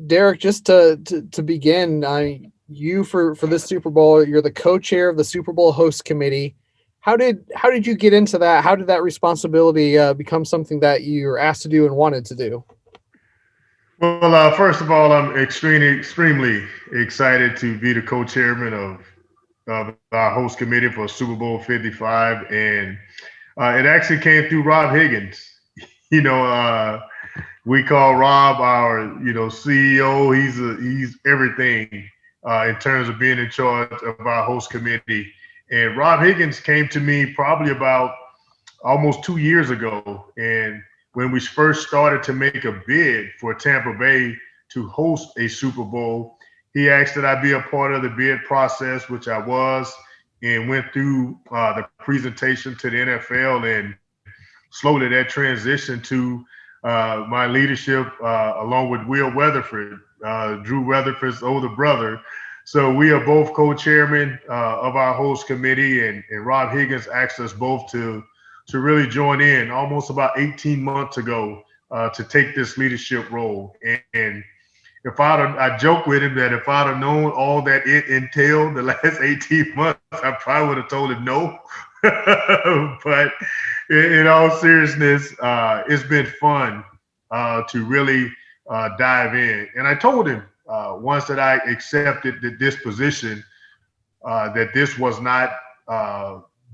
Derrick, just to begin, you for this Super Bowl, you're the co-chair of the Super Bowl host committee. How did you get into that? How did that responsibility become something that you were asked to do and wanted to do? Well, first of all, I'm extremely excited to be the co-chairman of our host committee for Super Bowl 55, and it actually came through Rob Higgins. You know, we call Rob our CEO. He's everything in terms of being in charge of our host committee. And Rob Higgins came to me probably about almost 2 years ago. And when we first started to make a bid for Tampa Bay to host a Super Bowl, he asked that I be a part of the bid process, which I was, and went through the presentation to the NFL. And slowly that transitioned to my leadership along with Will Weatherford, Drew Weatherford's older brother. So we are both co-chairmen of our host committee, and Rob Higgins asked us both to really join in almost about 18 months ago to take this leadership role. And if I joke with him that if I'd have known all that it entailed the last 18 months, I probably would have told him no. But in all seriousness, it's been fun to really dive in. And I told him once that I accepted this position that this was not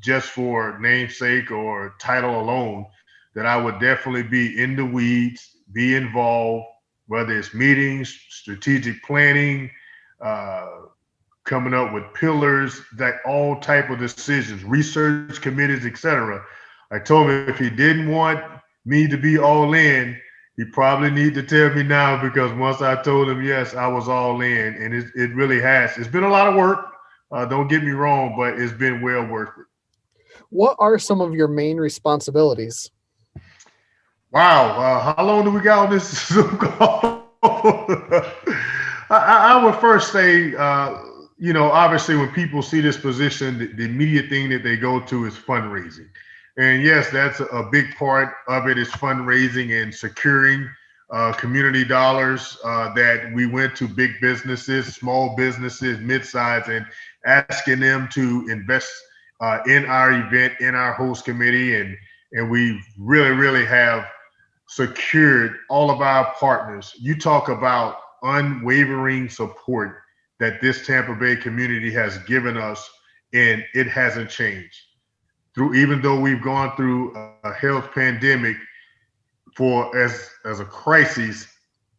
just for namesake or title alone, that I would definitely be in the weeds, be involved, whether it's meetings, strategic planning, uh, coming up with pillars, that all type of decisions, research committees, etc. I told him if he didn't want me to be all in, he probably need to tell me now, because once I told him yes, I was all in, and it really has. It's been a lot of work. Don't get me wrong, but it's been well worth it. What are some of your main responsibilities? Wow, how long do we got on this Zoom call? I would first say, obviously when people see this position, the immediate thing that they go to is fundraising. And yes, that's a big part of it, is fundraising and securing community dollars that we went to big businesses, small businesses, mid-size, and asking them to invest in our event, in our host committee. And we really have secured all of our partners. You talk about unwavering support that this Tampa Bay community has given us, and it hasn't changed. Through, even though we've gone through a health pandemic for as a crisis,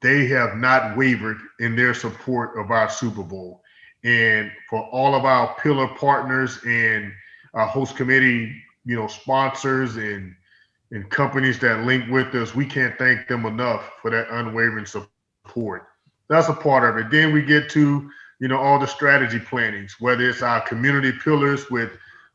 they have not wavered in their support of our Super Bowl. And for all of our pillar partners and our host committee, sponsors and companies that link with us, we can't thank them enough for that unwavering support. That's a part of it. Then we get to, all the strategy plannings, whether it's our community pillars with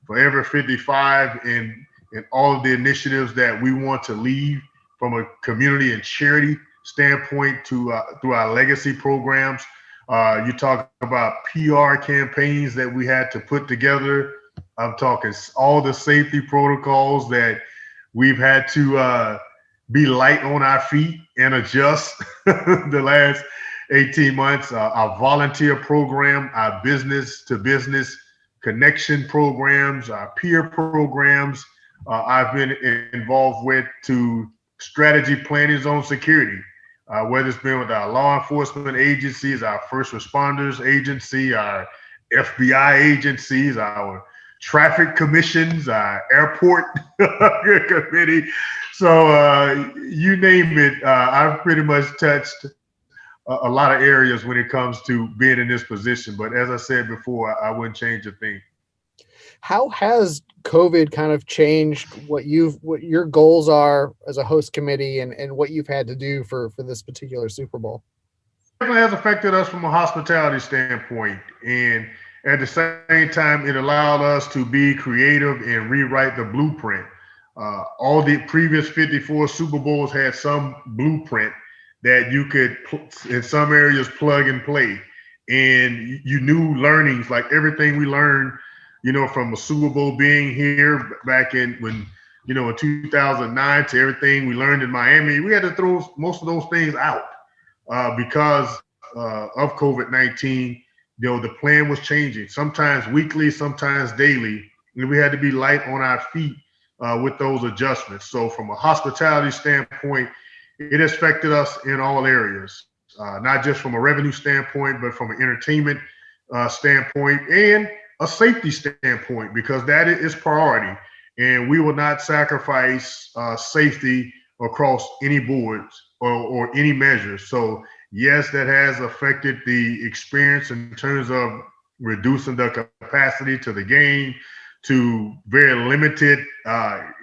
Forever 55 and all of the initiatives that we want to leave from a community and charity standpoint to through our legacy programs. You talk about PR campaigns that we had to put together. I'm talking all the safety protocols that we've had to be light on our feet and adjust the last 18 months. Our volunteer program, our business to business connection programs, our peer programs, I've been involved with, to strategy planning zone security, whether it's been with our law enforcement agencies, our first responders agency, our FBI agencies, our traffic commissions, our airport committee. So you name it, I've pretty much touched a lot of areas when it comes to being in this position. But as I said before, I wouldn't change a thing. How has COVID kind of changed what your goals are as a host committee and what you've had to do for this particular Super Bowl? It definitely has affected us from a hospitality standpoint. And at the same time, it allowed us to be creative and rewrite the blueprint. All the previous 54 Super Bowls had some blueprint that you could, in some areas, plug and play. And you knew learnings, like everything we learned, from a Super Bowl being here back in in 2009, to everything we learned in Miami. We had to throw most of those things out because of COVID-19, the plan was changing, sometimes weekly, sometimes daily, and we had to be light on our feet with those adjustments. So from a hospitality standpoint, it affected us in all areas, not just from a revenue standpoint, but from an entertainment standpoint and a safety standpoint, because that is priority. And we will not sacrifice safety across any boards or any measures. So yes, that has affected the experience in terms of reducing the capacity to the game, to very limited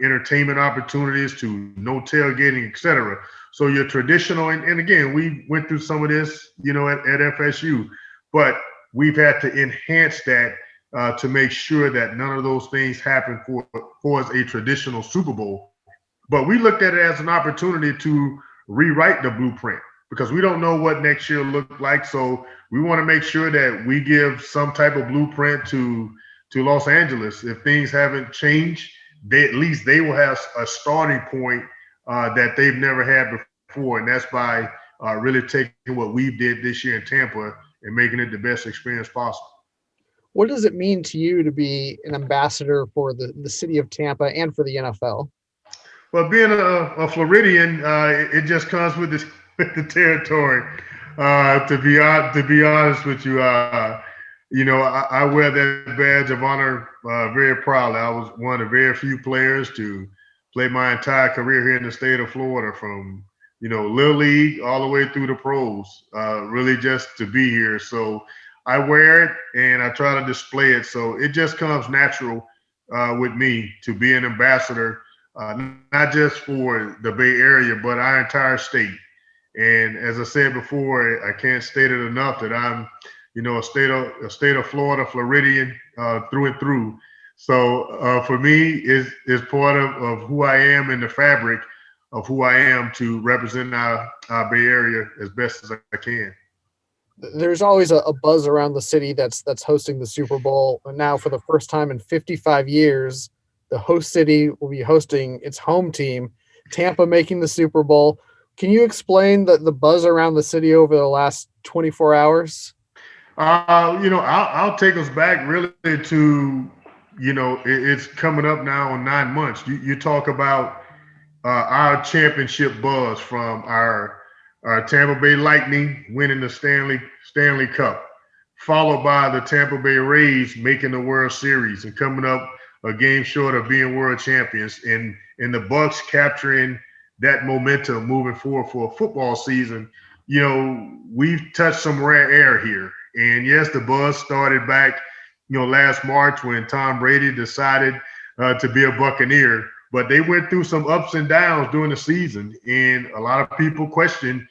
entertainment opportunities, to no tailgating, etc. So your traditional, and again, we went through some of this, at FSU, but we've had to enhance that to make sure that none of those things happen for us a traditional Super Bowl. But we looked at it as an opportunity to rewrite the blueprint because we don't know what next year looked like. So we want to make sure that we give some type of blueprint to Los Angeles. If things haven't changed, at least they will have a starting point that they've never had before, and that's by really taking what we did this year in Tampa and making it the best experience possible. What does it mean to you to be an ambassador for the city of Tampa and for the NFL? Well, being a Floridian, it just comes with the with the territory. To be honest with you, I wear that badge of honor very proudly. I was one of the very few players to play my entire career here in the state of Florida, from little league all the way through the pros. Really, just to be here. So I wear it and I try to display it. So it just comes natural with me to be an ambassador, not just for the Bay Area, but our entire state. And as I said before, I can't state it enough that I'm, a state of Florida Floridian through and through. So for me, is part of who I am and the fabric of who I am to represent our Bay Area as best as I can. There's always a buzz around the city that's hosting the Super Bowl. And now, for the first time in 55 years, the host city will be hosting its home team, Tampa, making the Super Bowl. Can you explain the buzz around the city over the last 24 hours? I'll take us back really to, it's coming up now on 9 months. You talk about our championship buzz from our Tampa Bay Lightning winning the Stanley Cup, followed by the Tampa Bay Rays making the World Series and coming up a game short of being world champions, and the Bucks capturing that momentum moving forward for a football season. We've touched some rare air here. And yes, the buzz started back, last March when Tom Brady decided to be a Buccaneer. But they went through some ups and downs during the season, and a lot of people questioned,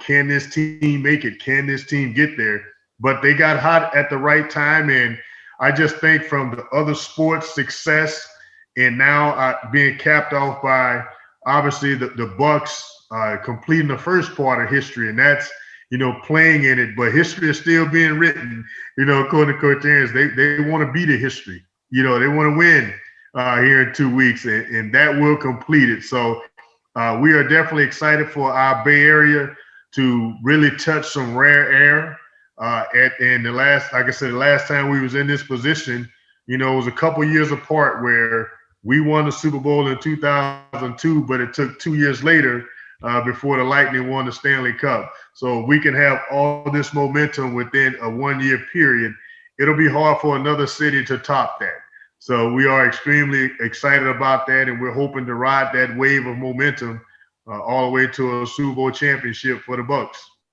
can this team make it? Can this team get there? But they got hot at the right time, and I just think from the other sports success, and now being capped off by obviously the Bucks completing the first part of history, and that's playing in it. But history is still being written. According to Coach Arians, they want to beat the history. They want to win here in 2 weeks, and that will complete it. So we are definitely excited for our Bay Area to really touch some rare air. And like I said, the last time we was in this position, it was a couple years apart where we won the Super Bowl in 2002, but it took 2 years later before the Lightning won the Stanley Cup. So we can have all this momentum within a 1 year period. It'll be hard for another city to top that. So we are extremely excited about that, and we're hoping to ride that wave of momentum all the way to a Super Bowl championship for the Bucks.